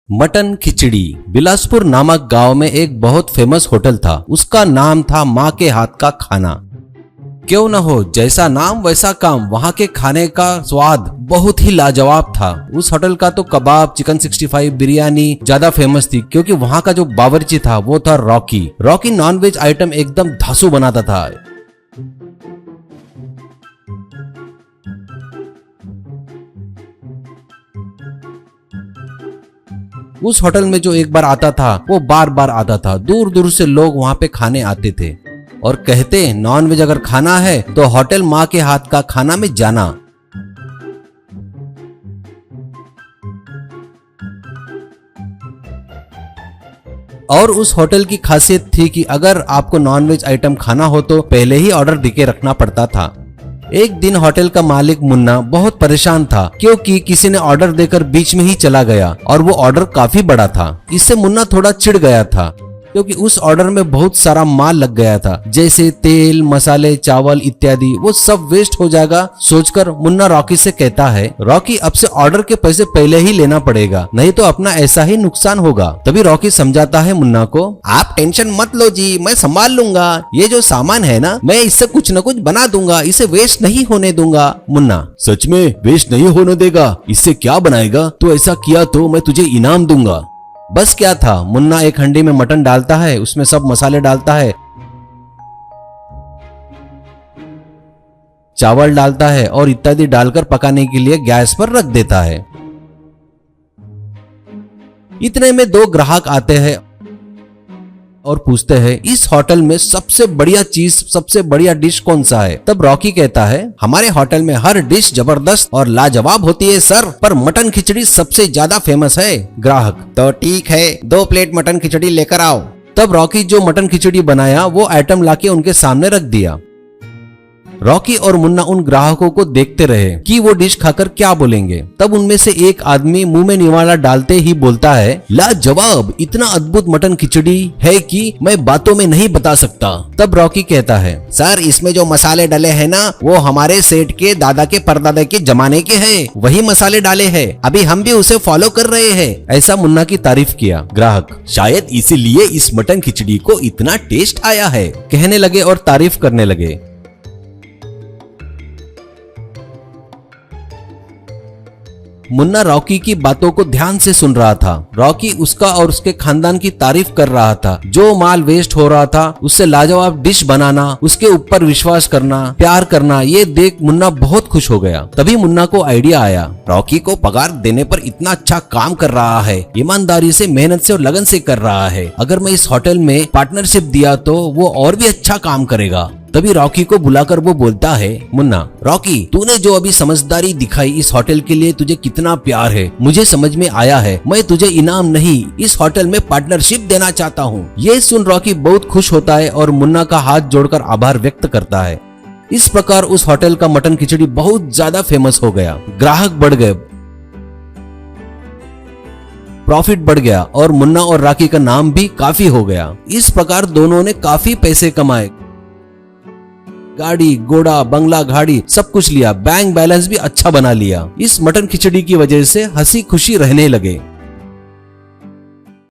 Mutton खिचड़ी। बिलासपुर नामक गांव में एक बहुत फेमस होटल था। उसका नाम था माँ के हाथ का खाना। क्यों न हो, जैसा नाम वैसा काम। वहाँ के खाने का स्वाद बहुत ही लाजवाब था। उस होटल का तो कबाब, चिकन 65, बिरयानी ज्यादा फेमस थी, क्योंकि वहाँ का जो बावर्ची था वो था रॉकी। रॉकी नॉनवेज आइटम एकदम धांसू बनाता था। उस होटल में जो एक बार आता था वो बार बार आता था। दूर दूर से लोग वहाँ पे खाने आते थे और कहते नॉन वेज अगर खाना है तो होटल माँ के हाथ का खाना में जाना। और उस होटल की खासियत थी कि अगर आपको नॉन वेज आइटम खाना हो तो पहले ही ऑर्डर देके रखना पड़ता था। एक दिन होटल का मालिक मुन्ना बहुत परेशान था, क्योंकि किसी ने ऑर्डर देकर बीच में ही चला गया और वो ऑर्डर काफी बड़ा था। इससे मुन्ना थोड़ा चिढ़ गया था, क्योंकि उस ऑर्डर में बहुत सारा माल लग गया था, जैसे तेल, मसाले, चावल इत्यादि। वो सब वेस्ट हो जाएगा सोचकर मुन्ना रॉकी से कहता है, रॉकी अब से ऑर्डर के पैसे पहले ही लेना पड़ेगा, नहीं तो अपना ऐसा ही नुकसान होगा। तभी रॉकी समझाता है मुन्ना को, आप टेंशन मत लो जी, मैं संभाल लूंगा। ये जो सामान है ना, मैं इससे कुछ न कुछ बना दूंगा, इसे वेस्ट नहीं होने दूंगा। मुन्ना, सच में वेस्ट नहीं होने देगा? इससे क्या बनाएगा? तो ऐसा किया तो मैं तुझे इनाम दूंगा। बस क्या था, मुन्ना एक हंडी में मटन डालता है, उसमें सब मसाले डालता है, चावल डालता है और इत्यादि डालकर पकाने के लिए गैस पर रख देता है। इतने में दो ग्राहक आते हैं और पूछते हैं, इस होटल में सबसे बढ़िया चीज, सबसे बढ़िया डिश कौन सा है? तब रॉकी कहता है, हमारे होटल में हर डिश जबरदस्त और लाजवाब होती है सर, पर मटन खिचड़ी सबसे ज्यादा फेमस है। ग्राहक, तो ठीक है, 2 प्लेट मटन खिचड़ी लेकर आओ। तब रॉकी जो मटन खिचड़ी बनाया वो आइटम लाके उनके सामने रख दिया। रॉकी और मुन्ना उन ग्राहकों को देखते रहे कि वो डिश खाकर क्या बोलेंगे। तब उनमें से एक आदमी मुंह में निवाला डालते ही बोलता है, लाजवाब, इतना अद्भुत मटन खिचड़ी है कि मैं बातों में नहीं बता सकता। तब रॉकी कहता है, सर इसमें जो मसाले डाले हैं ना, वो हमारे सेठ के दादा के परदादा के जमाने के हैं, वही मसाले डाले हैं, अभी हम भी उसे फॉलो कर रहे हैं। ऐसा मुन्ना की तारीफ किया। ग्राहक, शायद इसीलिए इस मटन खिचड़ी को इतना टेस्ट आया है, कहने लगे और तारीफ करने लगे। मुन्ना रॉकी की बातों को ध्यान से सुन रहा था। रॉकी उसका और उसके खानदान की तारीफ कर रहा था। जो माल वेस्ट हो रहा था उससे लाजवाब डिश बनाना, उसके ऊपर विश्वास करना, प्यार करना, ये देख मुन्ना बहुत खुश हो गया। तभी मुन्ना को आइडिया आया, रॉकी को पगार देने पर इतना अच्छा काम कर रहा है, ईमानदारी से, मेहनत से और लगन से कर रहा है, अगर मैं इस होटल में पार्टनरशिप दिया तो वो और भी अच्छा काम करेगा। तभी रॉकी को बुलाकर वो बोलता है, मुन्ना, रॉकी, तूने जो अभी समझदारी दिखाई, इस होटल के लिए तुझे कितना प्यार है, मुझे समझ में आया है। मैं तुझे इनाम नहीं, इस होटल में पार्टनरशिप देना चाहता हूँ। ये सुन रॉकी बहुत खुश होता है और मुन्ना का हाथ जोड़कर आभार व्यक्त करता है। इस प्रकार उस होटल का मटन खिचड़ी बहुत ज्यादा फेमस हो गया। ग्राहक बढ़ गए, प्रॉफिट बढ़ गया और मुन्ना और रॉकी का नाम भी काफी हो गया। इस प्रकार दोनों ने काफी पैसे कमाए, गाड़ी, घोड़ा, बंगला, गाड़ी सब कुछ लिया, बैंक बैलेंस भी अच्छा बना लिया। इस मटन खिचड़ी की वजह से हंसी खुशी रहने लगे।